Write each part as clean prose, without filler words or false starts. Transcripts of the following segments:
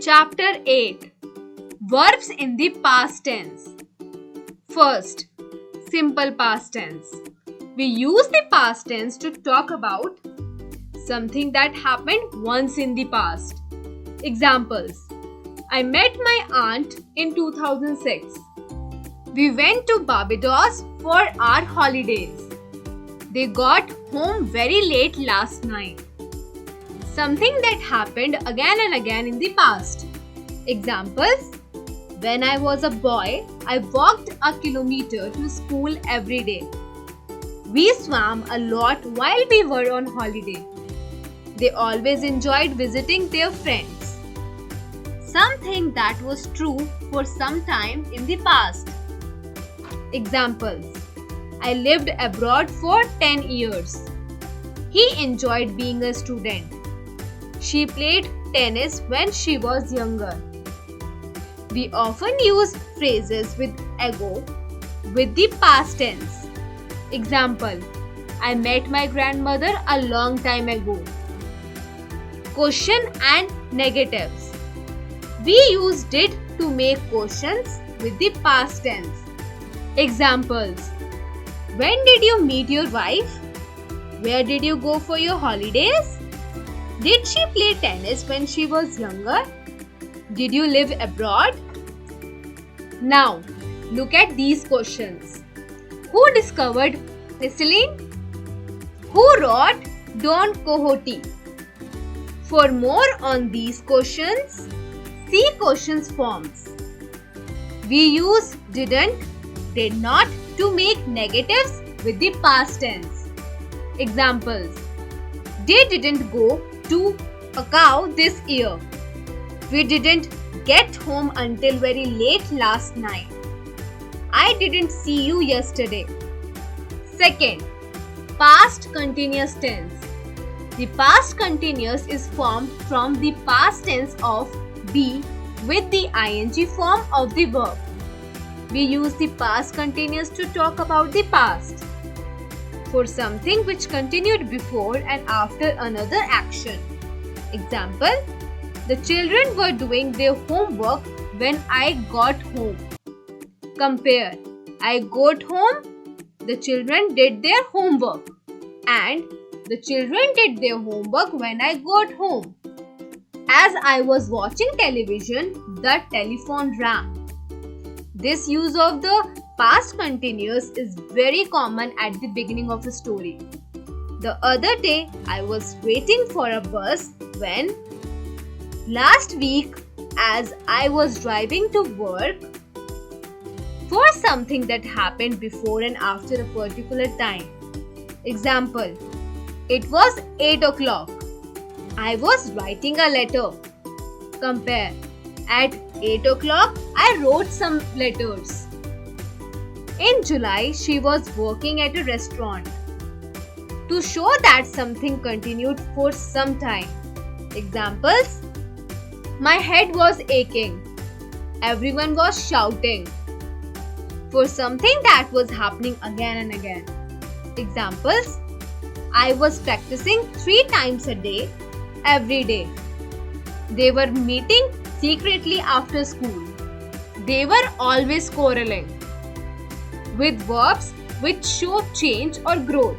Chapter 8. Verbs in the past tense. First, simple past tense. We use the past tense to talk about something that happened once in the past. Examples. I met my aunt in 2006. We went to Barbados for our holidays. They got home very late last night. Something that happened again and again in the past. Examples. When I was a boy, I walked a kilometer to school every day. We swam a lot while we were on holiday. They always enjoyed visiting their friends. Something that was true for some time in the past. Examples. I lived abroad for 10 years. He enjoyed being a student. She played tennis when she was younger. We often use phrases with ego with the past tense. Example. I met my grandmother a long time ago. Question and negatives. We use did to make questions with the past tense. Examples. When did you meet your wife? Where did you go for your holidays? Did she play tennis when she was younger? Did you live abroad? Now, look at these questions. Who discovered penicillin? Who wrote Don Quixote? For more on these questions, see questions forms. We use didn't, did not to make negatives with the past tense. Examples. They didn't go to Macau this year. We didn't get home until very late last night. I didn't see you yesterday. Second, past continuous tense. The past continuous is formed from the past tense of be with the ing form of the verb. We use the past continuous to talk about the past. For something which continued before and after another action. Example. The children were doing their homework when I got home. Compare. I got home. The children did their homework. And the children did their homework when I got home. As I was watching television, the telephone rang. This use of the past continuous is very common at the beginning of a story. The other day, I was waiting for a bus when last week as I was driving to work for something that happened before and after a particular time. Example. It was 8 o'clock. I was writing a letter. Compare. At 8 o'clock, I wrote some letters. In July, she was working at a restaurant. To show that something continued for some time. Examples. My head was aching. Everyone was shouting. For something that was happening again and again. Examples. I was practicing 3 times a day, every day. They were meeting secretly after school. They were always quarreling. With verbs which show change or growth.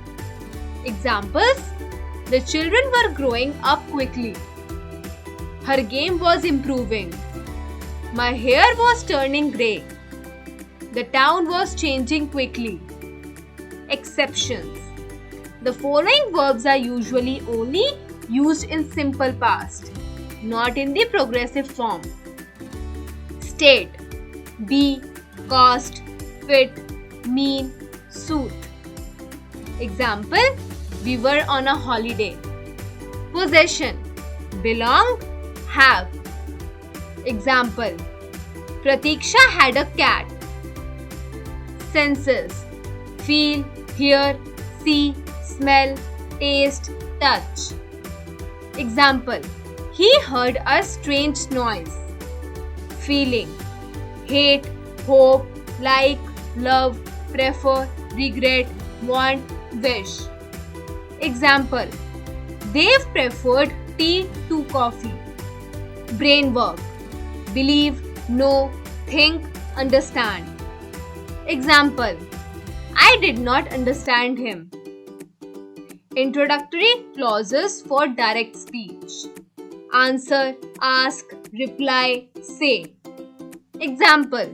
Examples. The children were growing up quickly. Her game was improving. My hair was turning grey. The town was changing quickly. Exceptions. The following verbs are usually only used in simple past, not in the progressive form. State. Be, cost, fit, mean, suit. Example. We were on a holiday. Possession. Belong, have. Example. Pratiksha had a cat. Senses. Feel, hear, see, smell, taste, touch. Example. He heard a strange noise. Feeling. Hate, hope, like, love, prefer, regret, want, wish. Example. Dave preferred tea to coffee. Brain work. believe, know, think, understand. Example: I did not understand him. Introductory clauses for direct speech. Answer, ask, reply, say. Example: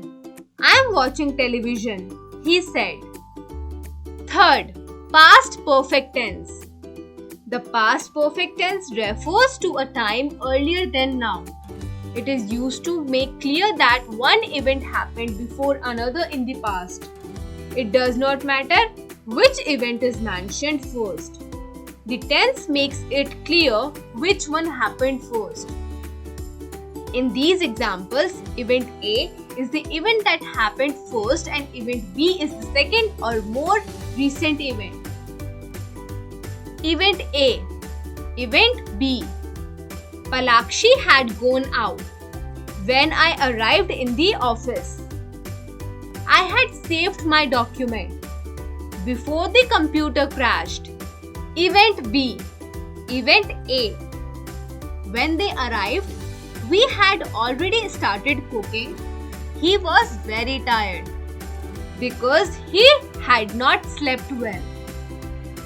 I am watching television, he said. Third, past perfect tense. The past perfect tense refers to a time earlier than now. It is used to make clear that one event happened before another in the past. It does not matter which event is mentioned first. The tense makes it clear which one happened first. In these examples, event A is the event that happened first and event B is the second or more recent event. Event A. Event B. Palakshi had gone out. When I arrived in the office, I had saved my document before the computer crashed. Event B. Event A. When they arrived, we had already started cooking. He was very tired because he had not slept well.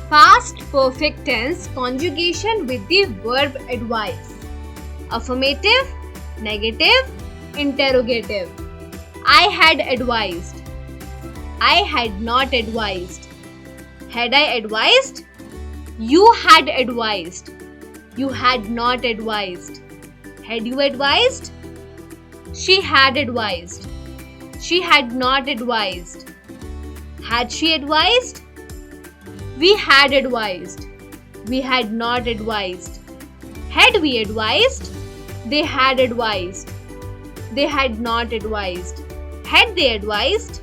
Past perfect tense conjugation with the verb advise. Affirmative, negative, interrogative. I had advised. I had not advised. Had I advised? You had advised. You had not advised. Had you advised? She had advised. She had not advised. Had she advised? We had advised. We had not advised. Had we advised? They had advised. They had not advised. Had they advised?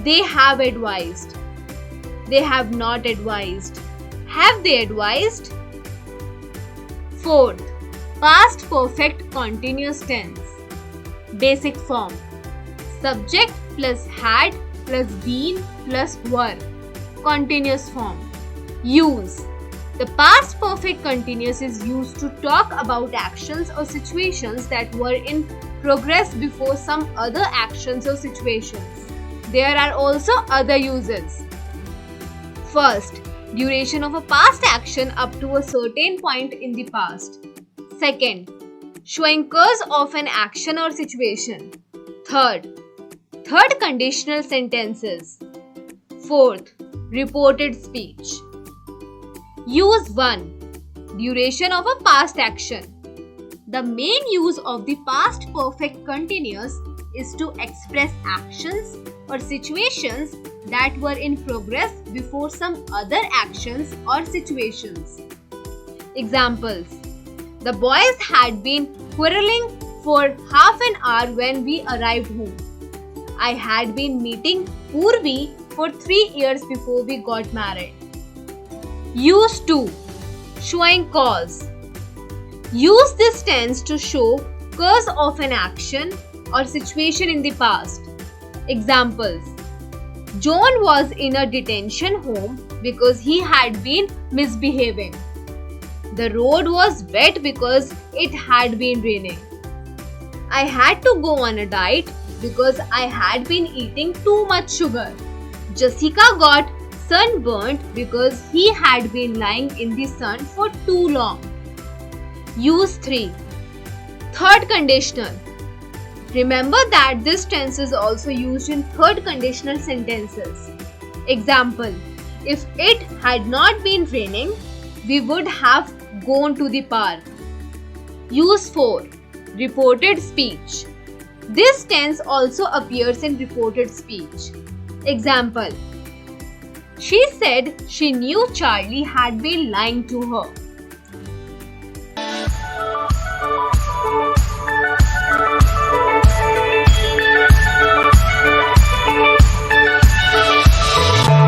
They have advised. They have not advised. Have they advised? Fourth, past perfect continuous tense. Basic form. Subject plus had plus been plus were. Continuous form. Use. The past perfect continuous is used to talk about actions or situations that were in progress before some other actions or situations. There are also other uses. First, duration of a past action up to a certain point in the past. Second, showing cause of an action or situation. Third conditional sentences. Fourth, reported speech. Use 1. Duration of a past action. The main use of the past perfect continuous is to express actions or situations that were in progress before some other actions or situations. Examples: the boys had been quarreling for half an hour when we arrived home. I had been meeting Purvi for 3 years before we got married. Use 2. Showing cause. Use this tense to show cause of an action or situation in the past. Examples: John was in a detention home because he had been misbehaving. The road was wet because it had been raining. I had to go on a diet because I had been eating too much sugar. Jessica got sunburnt because he had been lying in the sun for too long. Use 3. Third conditional. Remember that this tense is also used in third conditional sentences. Example: if it had not been raining, we would have gone to the park. Use 4. Reported speech. This tense also appears in reported speech. Example: she said she knew Charlie had been lying to her.